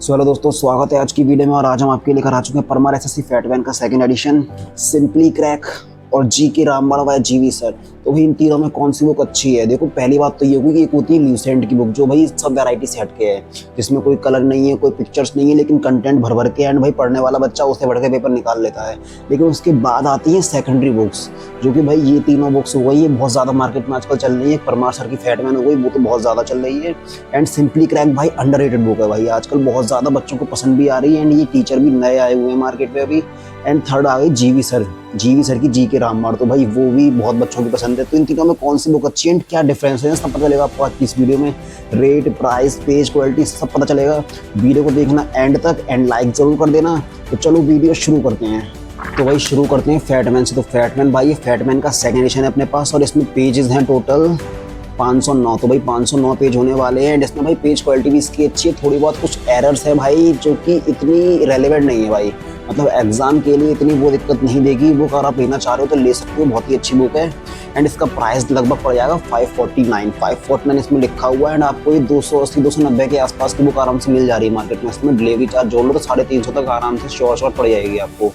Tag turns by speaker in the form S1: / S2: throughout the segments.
S1: Hello दोस्तों, स्वागत है आज की वीडियो में। और आज हम आपके लेकर आ चुके हैं परमार एसएससी फैटमैन का सेकंड एडिशन, सिंपली क्रैक और जी के रामबाण बाय जीवी सर। तो भाई इन तीनों में कौन सी बुक अच्छी है? देखो, पहली बात तो ये होगी कि एक होती है ल्यूसेंट की बुक, जो भाई सब वैरायटी से हटके है, जिसमें कोई कलर नहीं है, कोई पिक्चर्स नहीं है, लेकिन कंटेंट भर भर के एंड भाई पढ़ने वाला बच्चा उससे बढ़ के पेपर निकाल लेता है। लेकिन उसके बाद आती है सेकेंडरी बुक्स, जो कि भाई ये तीनों बुक्स हो गई, ये बहुत ज़्यादा मार्केट में आजकल चल रही है। परमार सर की फैटमैन हो गई, वो तो बहुत ज़्यादा चल रही है। एंड सिंपली क्रैक भाई अंडररेटेड बुक है भाई, आजकल बहुत ज़्यादा बच्चों को पसंद भी आ रही है। एंड ये टीचर भी नए आए हुए हैं मार्केट में अभी। एंड थर्ड आ गई जीवी सर की जी के रामबाण, तो भाई वो भी बहुत बच्चों की पसंद है। तो इन तीनों में कौन सी बुक अच्छी है, क्या डिफरेंस है, सब पता चलेगा आपको आज की इस वीडियो में। रेट, प्राइस, पेज क्वालिटी सब पता चलेगा। वीडियो को देखना एंड तक एंड लाइक जरूर कर देना। तो चलो वीडियो शुरू करते हैं। तो भाई शुरू करते हैं फैटमैन से। तो फैटमैन भाई, ये फैटमैन का सेकंड एडिशन है अपने पास, और इसमें पेजेस हैं टोटल 509। तो भाई 509 पेज होने वाले हैं। एंड इसमें भाई पेज क्वालिटी भी इसकी अच्छी है, थोड़ी बहुत कुछ एरर्स है भाई, जो कि इतनी रेलेवेंट नहीं है भाई, मतलब एग्जाम के लिए इतनी वो दिक्कत नहीं देगी। बुक अगर आप लेना चाह रहे हो तो ले सकते हो, बहुत ही अच्छी बुक है। एंड इसका प्राइस लगभग पड़ जाएगा 549 इसमें लिखा हुआ है। एंड आपको ये 280-290 के आसपास की बुक आराम से मिल जा रही है मार्केट में। इसमें डिलीवरी चार्ज जोड़ लो तो 350 तक आराम से श्योर पड़ जाएगी आपको।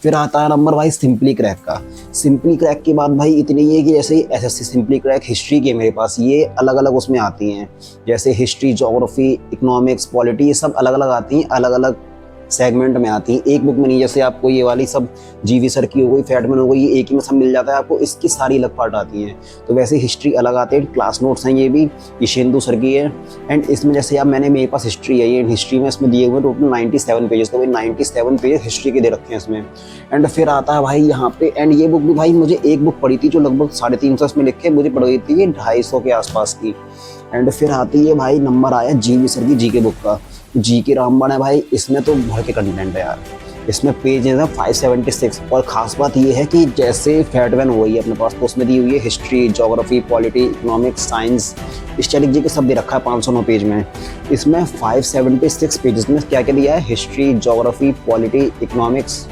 S1: फिर आता है नंबर भाई सिंपली क्रैक का। सिंपली क्रैक के बाद भाई इतनी ही है कि जैसे एसएससी सिंपली क्रैक हिस्ट्री के मेरे पास ये अलग अलग उसमें आती हैं, जैसे हिस्ट्री, ज्योग्राफी, इकोनॉमिक्स, पॉलिटी, ये सब अलग अलग आती हैं, अलग अलग सेगमेंट में आती हैं, एक बुक में नहीं। जैसे आपको ये वाली सब जीवी सर की हो गई, फैटमैन हो गई, ये एक ही में सब मिल जाता है आपको, इसकी सारी अलग पार्ट आती हैं। तो वैसे हिस्ट्री अलग आते हैं, क्लास नोट्स हैं, ये भी ईशेंदु सर की है। एंड इसमें जैसे अब मेरे पास हिस्ट्री है, ये हिस्ट्री में इसमें दिए हुए टोटल 97 पेजेस, तो भाई 97 पेजेस हिस्ट्री के दे रखे हैं इसमें। एंड फिर आता है भाई यहाँ पे, एंड ये बुक भी भाई मुझे एक बुक पड़ी थी जो लगभग 350 इसमें लिखे, मुझे पड़ गई थी ये 250 के आसपास की। एंड फिर आती है भाई, नंबर आया जीवी सर की जी के बुक का, जी के रामबाण है भाई। इसमें तो भर के कंटेंट है यार, इसमें पेज है 576। और खास बात ये है कि जैसे फैटमैन हो गई है अपने पास, तो उसमें दी हुई है history, geography, polity, economics, science, static G के सब दे रखा है 509 पेज में। इसमें 576 पेजेस में क्या क्या दिया है, हिस्ट्री, ज्योग्राफी, पॉलिटी, इकोनॉमिक्स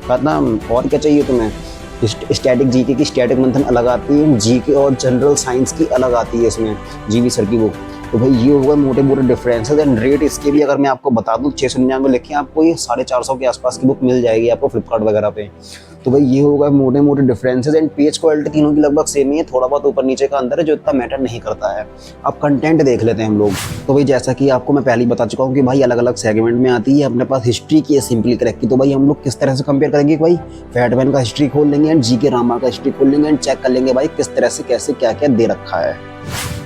S1: खत्म। और क्या चाहिए तुम्हें? स्टैटिक जीके की स्टैटिक मंथन अलग आती है, जीके और जनरल साइंस की अलग आती है इसमें जीवी सर की बुक। तो भाई ये होगा मोटे मोटे डिफरेंसेस। एंड रेट इसके भी अगर मैं आपको बता दूं, 699 लिखे आपको ये 450 के आसपास की बुक मिल जाएगी आपको फ्लिपकार्ट वगैरह पे। तो भाई ये होगा मोटे मोटे डिफरेंसेस। एंड पेज क्वालिटी तीनों की लगभग सेम ही है, थोड़ा बहुत ऊपर नीचे का अंदर है, जो इतना मैटर नहीं करता है। अब कंटेंट देख लेते हैं हम लोग। तो भाई जैसा कि आपको मैं पहले ही बता चुका हूँ कि भाई अलग अलग सेगमेंट में आती है। अपने पास हिस्ट्री की है सिंपली क्रैक की, तो भाई हम लोग किस तरह से कंपेयर करेंगे, भाई फैटमैन का हिस्ट्री खोल लेंगे एंड जी के रामबाण का हिस्ट्री खोल लेंगे एंड चेक कर लेंगे भाई किस तरह से कैसे क्या क्या दे रखा है।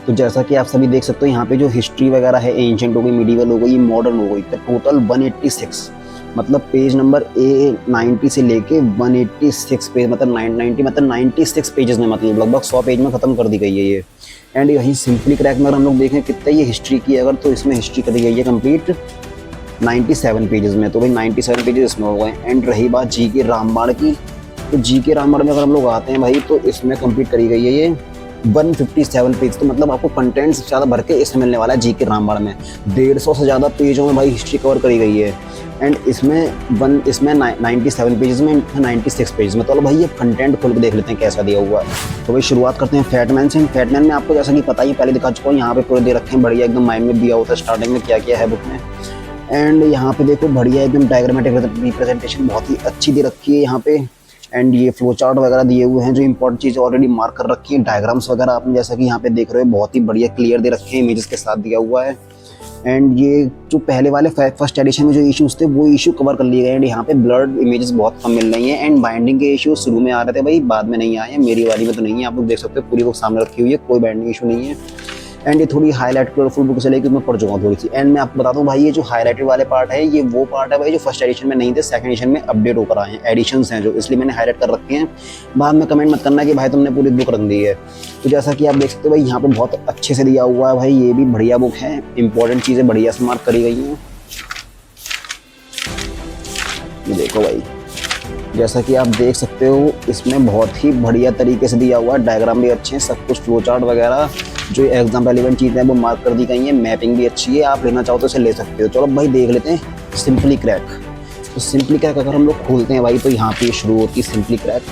S1: तो जैसा कि आप सभी देख सकते हो यहाँ पे जो हिस्ट्री वगैरह है, एंशिएंट हो गई, मिडीवल हो गई, मॉडर्न हो गई, तो टोटल 186, मतलब पेज नंबर A90 से लेके 186 पेज, मतलब 990, मतलब 96 पेजेस में, मतलब लगभग 100 पेज में खत्म कर दी गई है ये। एंड यही सिंपली क्रैक में अगर हम लोग देखें कितना ये हिस्ट्री की अगर, तो इसमें हिस्ट्री कर दी गई है कंप्लीट 97 पेजेस में। तो भाई 97 पेजेस इसमें हो गए। एंड रही बात जी के रामबाण की, तो जी के रामबाण में अगर हम लोग आते हैं भाई, तो इसमें कंप्लीट करी गई है ये 157 पेज। तो मतलब आपको कंटेंट से ज़्यादा भर के इसमें मिलने वाला है जी के रामबाण में। 150 से ज़्यादा पेजों में भाई हिस्ट्री कवर करी गई है। एंड इसमें 97 पेजेस में 96 पेजेस में। तो भाई ये कंटेंट खोल के देख लेते हैं कैसा दिया हुआ है। तो भाई शुरुआत करते हैं फैटमैन से। फैटमैन में आपको जैसा कि पता ही पहले दिखा चुका हूँ, यहाँ पे पूरे दे रखे हैं बढ़िया एकदम माइंड में दिया होता है स्टार्टिंग में क्या क्या है बुक में। एंड यहाँ पे देखो बढ़िया एकदम डायग्रामेटिक रिप्रेजेंटेशन बहुत ही अच्छी दे रखी है यहाँ पे। एंड ये फ्लो चार्ट वगैरह दिए हुए हैं, जो इंपॉर्टेंट चीज़ ऑलरेडी मार्क कर रखी है। डायग्राम्स वगैरह आपने जैसा कि यहाँ पे देख रहे हो बहुत ही बढ़िया क्लियर दे रखे हैं, इमेजेस के साथ दिया हुआ है। एंड ये जो पहले वाले फर्स्ट एडिशन में जो इश्यूज थे वो इशू कवर कर लिए गए। एंड यहाँ पे ब्लर्ड इमेजेस बहुत कम मिल रही हैं। एंड बाइंडिंग के इशू शुरू में आ रहे थे भाई, बाद में नहीं आए हैं, मेरी वाली में तो नहीं है। आप लोग देख सकते हो पूरी बुक सामने रखी हुई है, कोई बाइंडिंग इशू नहीं है। एंड ये थोड़ी हाईलाइट कलरफुल बुक से लेकर मैं पढ़ चुका हूँ थोड़ी सी। एंड मैं आपको बता दूँ भाई, ये जो हाईलाइटेड वाले पार्ट है, ये वो पार्ट है भाई जो फर्स्ट एडिशन में नहीं थे, सेकंड एडिशन में अपडेट होकर आए हैं, एडिशंस हैं जो, इसलिए मैंने हाईलाइट कर रखे हैं। बाद में कमेंट मत करना कि भाई तुमने पूरी बुक रख दी है। तो जैसा कि आप देख सकते हो भाई, यहाँ पे बहुत अच्छे से दिया हुआ है भाई, ये भी बढ़िया बुक है, इंपॉर्टेंट चीज़ें बढ़िया से मार्क करी गई हैं। ये देखो भाई, जैसा कि आप देख सकते हो इसमें बहुत ही बढ़िया तरीके से दिया हुआ है, डायग्राम भी अच्छे हैं, सब कुछ फ्लो चार्ट वगैरह जो एग्जाम रेलिवेंट चीज़ें हैं वो मार्क कर दी गई हैं। मैपिंग भी अच्छी है, आप लेना चाहो तो इसे ले सकते हो। चलो भाई देख लेते हैं सिंपली क्रैक। तो सिंपली क्रैक अगर हम लोग खोलते हैं भाई, तो यहाँ पे शुरू होती है सिंपली क्रैक।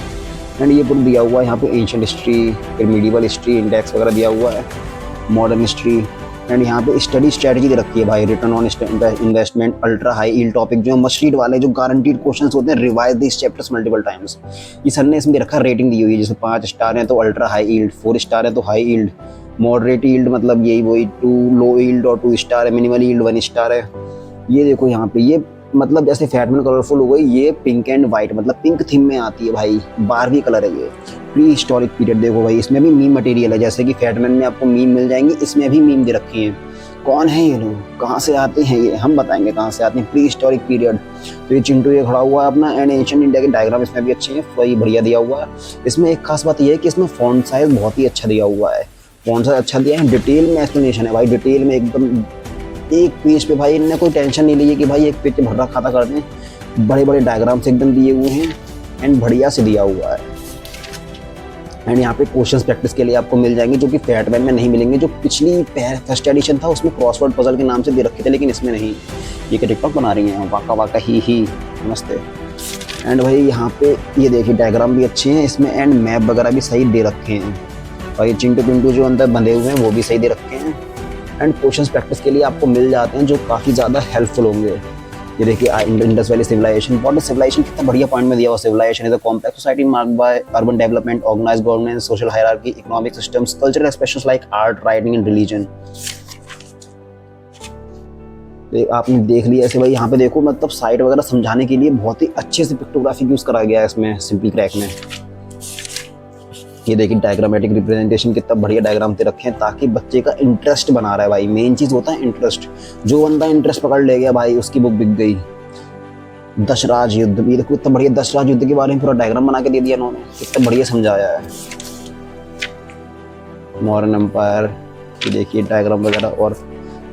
S1: एंड ये बुक दिया हुआ है यहाँ पे एंशिएंट हिस्ट्री, फिर मिडीवल हिस्ट्री, इंडेक्स वगैरह दिया हुआ है, मॉडर्न हिस्ट्री, एंड यहाँ पे स्टडी स्ट्रेटजी दे रखी है भाई, return on investment, ultra high yield topic जो मस्ट रीड वाले जो गारंटीड क्वेश्चंस होते हैं, revise this chapters multiple times. ये सर ने इसमें रखा रेटिंग दी हुई है, जैसे 5 स्टार है तो अल्ट्रा हाई यील्ड, 4 स्टार है तो हाई यील्ड, मॉडरेट यील्ड मतलब यही वही 2 लो यील्ड और 2 स्टार है, मिनिमल यील्ड 1 स्टार है। ये देखो यहाँ पे ये मतलब जैसे फैटमैन कलरफुल हो गई, ये पिंक एंड वाइट मतलब पिंक थीम में आती है भाई, 12वीं कलर है ये। प्री हिस्टोरिक पीरियड देखो भाई, इसमें भी मीम मटेरियल है, जैसे कि फैटमैन में आपको मीम मिल जाएंगे, इसमें भी मीम दे रखी है। कौन है ये लोग, कहाँ से आते हैं ये, हम बताएंगे कहाँ से आते हैं। प्री हिस्टोरिक पीरियड, तो ये चिंटू ये खड़ा हुआ है अपना, एंड एंशिएंट इंडिया के डायग्राम इसमें भी अच्छे हैं, वही बढ़िया दिया हुआ है। इसमें एक खास बात ये है कि इसमें फॉन्ट साइज बहुत ही अच्छा दिया हुआ है, फॉन्ट साइज अच्छा दिया है, डिटेल में एक्सप्लेनेशन है भाई, डिटेल में एकदम एक पेज पे भाई इनने कोई टेंशन नहीं ली है कि भाई एक पेज पे भर्रा खाता कर दें, बड़े बड़े डायग्राम्स एकदम दिए हुए हैं एंड बढ़िया से दिया हुआ है। एंड यहाँ पे क्वेश्चंस प्रैक्टिस के लिए आपको मिल जाएंगे जो कि फैटमैन में नहीं मिलेंगे, जो पिछली फर्स्ट एडिशन था उसमें क्रॉसवर्ड पजल के नाम से दे रखे थे, लेकिन इसमें नहीं। ये क्या टिकटॉक बना रही हैं, वाका वाका ही नमस्ते। एंड भाई यहाँ पे ये देखिए डायग्राम भी अच्छे हैं इसमें, एंड मैप वगैरह भी सही दे रखे हैं, और ये चिंटू पिंटू जो अंदर बंधे हुए हैं वो भी सही दे रखे हैं। एंड क्वेश्चंस प्रैक्टिस के लिए आपको मिल जाते हैं जो काफ़ी ज़्यादा हेल्पफुल होंगे। ये देखिए Indus valley civilisation, what is civilisation, कितना बढ़िया पॉइंट में दिया हुआ। Civilisation is a complex society marked by urban development, organised governance, social hierarchy, economic systems, cultural expressions like art, writing and religion. आपने देख लिया ऐसे भाई, यहाँ पे देखो मतलब साइट वगैरह समझाने के लिए बहुत ही अच्छे से पिक्टोग्राफिक यूज करा गया है इसमें सिंपली क्रैक में। ये देखिए डायग्रामेटिक रिप्रेजेंटेशन, कितना बढ़िया डायग्राम दे रखे हैं ताकि बच्चे का इंटरेस्ट बना रहा है भाई, मेन चीज होता है इंटरेस्ट। जो बंदा इंटरेस्ट पकड़ ले गया भाई उसकी बुक बिक गई। दशराज युद्ध, ये देखो इतना बढ़िया दशराज युद्ध के बारे में पूरा डायग्राम बना के दे दिया इन्होंने, कितना बढ़िया समझाया है। मॉडर्न एम्पायर, ये देखिए डायग्राम वगैरह, और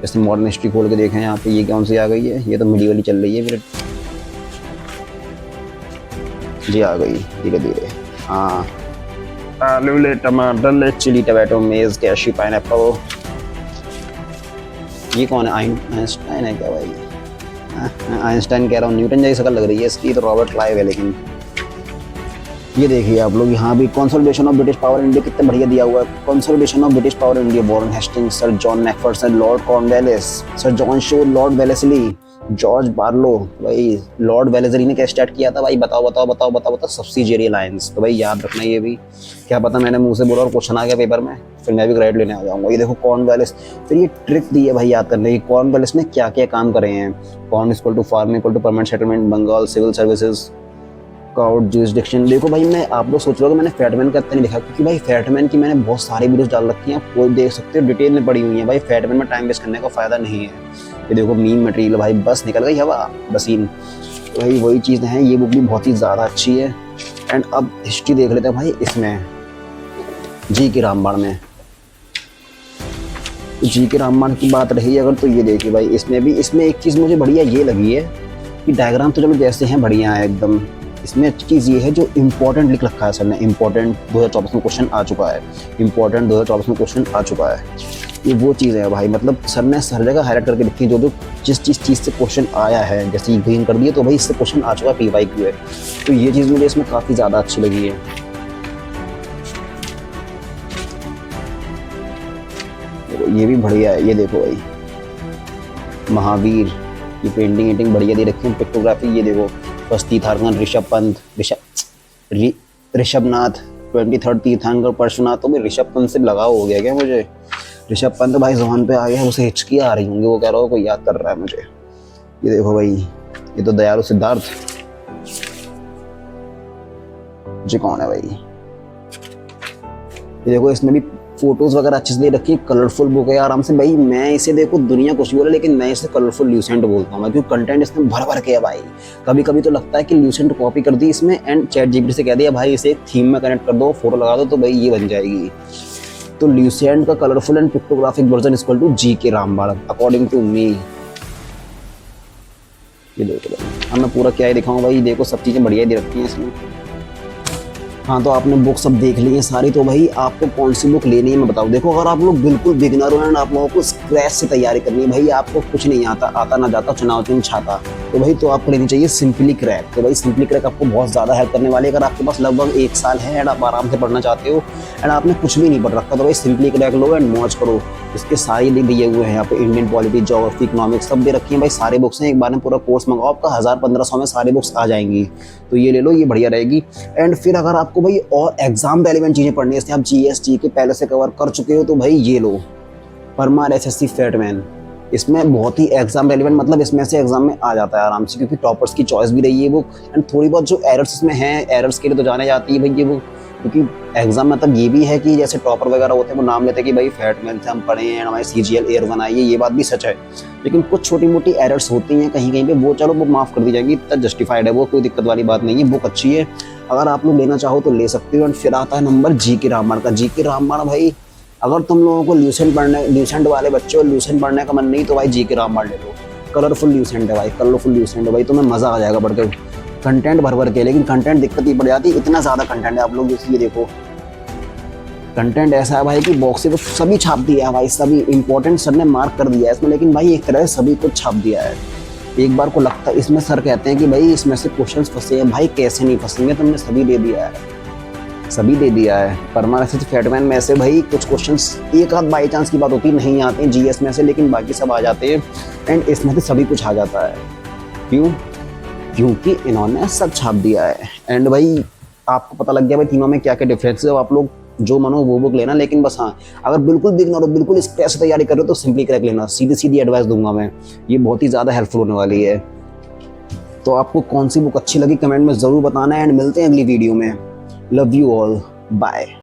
S1: जैसे मॉडर्न हिस्ट्री खोल के देखें यहाँ पे ये कौन सी आ गई है, ये तो मिडीवल चल रही है फिर जी, आ गई धीरे धीरे। हाँ, आलू ले, टमाटर ले, चिली, टमाटो, मेज, कैशू, पाइनएप्पल। ये कौन है, आइंस्टाइन है क्या भाई? आइंस्टाइन कह रहा हूँ, न्यूटन जैसी शक्ल लग रही है इसकी, तो रॉबर्ट क्लाइव है। लेकिन ये देखिए आप लोग यहाँ भी consolidation of British power India कितना बढ़िया दिया हुआ है। Consolidation of British power India, Warren Hastings, sir John Macpherson, Lord Cornwallis, sir John show, Lord Wellesley, George Barlow. भाई लॉर्ड वेलेस्ली ने क्या स्टार्ट किया था भाई, बताओ सब्सिडियरी अलायंस। तो भाई याद रखना, ये भी क्या पता मैंने मुंह से बोला और क्वेश्चन आ गया पेपर में, फिर मैं भी ग्रेड लेने आ जाऊंगा। ये देखो कॉर्नवालिस, फिर ये ट्रिक दी है भाई याद करने की, कॉर्नवालिस ने क्या क्या काम करे हैं। Corn equal to farming equal to permanent settlement, Bengal, civil services, court jurisdiction. देखो भाई मैं आप लोग सोच रहे हो कि मैंने फैटमैन का इतना नहीं लिखा, क्योंकि भाई फैटमैन की मैंने बहुत सारी वीडियोस डाल रखी हैं, आप वो देख सकते हो, डिटेल में पड़ी हुई है भाई। फैटमैन में टाइम वेस्ट करने का फायदा नहीं है। ये देखो मीम मटेरियल भाई, बस निकल गई हवा बसीन, तो भाई वही चीज़ें हैं। ये बुक भी बहुत ही ज़्यादा अच्छी है। एंड अब हिस्ट्री देख लेते हैं भाई इसमें, जी के रामबाण में। जी के रामबाण की बात रही अगर, तो ये देखिए भाई इसमें एक चीज़ मुझे बढ़िया ये लगी है कि डायग्राम तो चलो जैसे हैं बढ़िया है एकदम, इसमें अच्छी चीज़ ये है जो इम्पोर्टेंट लिख रखा है सर ने। इम्पोर्टेंट 2024 में क्वेश्चन आ चुका है, इम्पोर्टेंट 2024 में क्वेश्चन आ चुका है। ये वो चीज़ है भाई, मतलब सर ने हर जगह हाईलाइट करके लिखी है, जो जिस चीज़ से क्वेश्चन आया है। जैसे ये ग्रीन कर दिए तो भाई इससे क्वेश्चन आ चुका है, PYQ है। तो ये चीज़ मुझे इसमें काफ़ी ज़्यादा अच्छी लगी है। ये भी बढ़िया है। ये देखो भाई महावीर, ये पेंटिंग बढ़िया दे रखी है, पिक्टोग्राफी। ये देखो फर्स्ट तीर्थंकर ऋषभ पंत, ऋषभनाथ, 23rd तीर्थंकर परशुनाथ। तो भाई ऋषभ पंत से लगाव हो गया क्या मुझे? ऋषभ पंत भाई ज़ुबान पे आ गया, उसे हिचकी आ रही होंगी, वो कह रहा हो कोई याद कर रहा है मुझे। ये देखो भाई, ये तो दयालु सिद्धार्थ जी कौन है भाई? ये देखो इसमें भी फोटोज वगैरह अच्छे से दे रखी है, कलरफुल बुक है आराम से भाई। मैं इसे देखो दुनिया कुछ बोले, लेकिन मैं इसे कलरफुल ल्यूसेंट बोलता हूँ क्योंकि कंटेंट इसमें भर भर के है भाई। कभी कभी तो लगता है कि ल्यूसेंट कॉपी कर दी इसमें एंड ChatGPT से कह दिया भाई इसे थीम में कनेक्ट कर दो, फोटो लगा दो, तो भाई ये बन जाएगी। तो ल्यूसेंट का colourful and pictographic version equal to GK. रामबाण अकॉर्डिंग टू मी। ये देखो भाई, अब मैं पूरा क्या ही दिखाऊँ भाई, देखो सब चीज़ें बढ़िया दे रखी हैं इसमें। हाँ तो आपने बुक सब देख ली है सारी, तो भाई आपको कौन सी बुक लेनी है मैं बताऊँ। देखो अगर आप लोग बिल्कुल बिगिनर हो एंड आप लोगों को स्क्रैच से तैयारी करनी है भाई, आपको कुछ नहीं आता, आता ना जाता चुनाव चिन्ह छाता, तो भाई तो आपको लेनी चाहिए सिंपली क्रैक। तो भाई सिंपली क्रैक आपको बहुत ज़्यादा हेल्प करने वाली है। अगर आपके पास लगभग 1 साल है एंड आप आराम से पढ़ना चाहते हो एंड आपने कुछ भी नहीं पढ़ रखा, तो भाई सिंपली क्रैक लो एंड मौज करो। इसके सारे दिए हुए हैं यहाँ पे, इंडियन पॉलिटी, ज्योग्राफी, इकोनॉमिक्स सब दे रखी हैं भाई, सारे बुक्स हैं। एक बार में पूरा कोर्स मंगाओ, आपका 1000-1500 में सारे बुक्स आ जाएंगी, तो ये ले लो, ये बढ़िया रहेगी। एंड फिर अगर आपको भाई और एग्जाम रेलिवेंट चीज़ें पढ़नी है, जैसे आप जीएस के पहले से कवर कर चुके हो, तो भाई ये लो परमार एसएससी फैटमैन। इसमें बहुत ही एग्जाम रेलिवेंट, मतलब इसमें से एग्जाम में आ जाता है आराम से, क्योंकि टॉपर्स की चॉइस भी रही है बुक। एंड थोड़ी बहुत जो एरर्स इसमें हैं, एरर्स के लिए तो जाने जाती है भाई ये बुक, क्योंकि एग्जाम में मतलब ये भी है कि जैसे टॉपर वगैरह होते हैं वो नाम लेते हैं कि भाई फैटमैन से हम पढ़े हैं, हमारे CGL एयर 1 आई है, ये बात भी सच है। लेकिन कुछ छोटी मोटी एरर्स होती हैं कहीं कहीं पे, वो चलो वो माफ़ कर दी जाएंगी, इतना जस्टिफाइड है वो, कोई दिक्कत वाली बात नहीं है, बुक अच्छी है, अगर आप लोग लेना चाहो तो ले सकते हो। एंड फिर आता है नंबर GK रामायण का। GK रामायण भाई अगर तुम लोगों को ल्यूसेंट वाले बच्चे हो, ल्यूसेंट पढ़ने का मन नहीं, तो भाई GK रामायण ले लो। कलरफुल ल्यूसेंट है भाई, कलरफुल ल्यूसेंट है भाई, तुम्हें मज़ा आ जाएगा पढ़ के, कंटेंट भर भर के। लेकिन कंटेंट दिक्कत ही पड़ जाती है, इतना ज़्यादा कंटेंट है, आप लोग इसलिए देखो कंटेंट ऐसा है भाई कि बॉक्स से तो सभी छाप दिया है भाई, सभी इंपॉर्टेंट सर ने मार्क कर दिया है इसमें, लेकिन भाई एक तरह से सभी कुछ छाप दिया है। एक बार को लगता है इसमें, सर कहते हैं कि भाई इसमें से क्वेश्चंस फंसे हैं, भाई कैसे नहीं फंसेंगे, तुमने सभी दे दिया है, सभी दे दिया है। परमार एसएससी फैटमैन में से भाई कुछ क्वेश्चंस एक आध बाई चांस की बात होती नहीं आते हैं जीएस में से, लेकिन बाकी सब आ जाते हैं। एंड इसमें से सभी कुछ आ जाता है, क्यों? क्योंकि इन्होंने सब छाप दिया है। एंड भाई आपको पता लग गया भाई तीनों में क्या क्या डिफरेंस है। आप लोग जो मनो वो बुक लेना, लेकिन बस हाँ, अगर बिल्कुल बिगनर हो, बिल्कुल स्क्रैच से तैयारी कर रहे हो, तो सिंपली क्रैक लेना, सीधी सीधी एडवाइस दूंगा मैं, ये बहुत ही ज़्यादा हेल्पफुल होने वाली है। तो आपको कौन सी बुक अच्छी लगी कमेंट में ज़रूर बताना, एंड मिलते हैं अगली वीडियो में। Love you all, bye.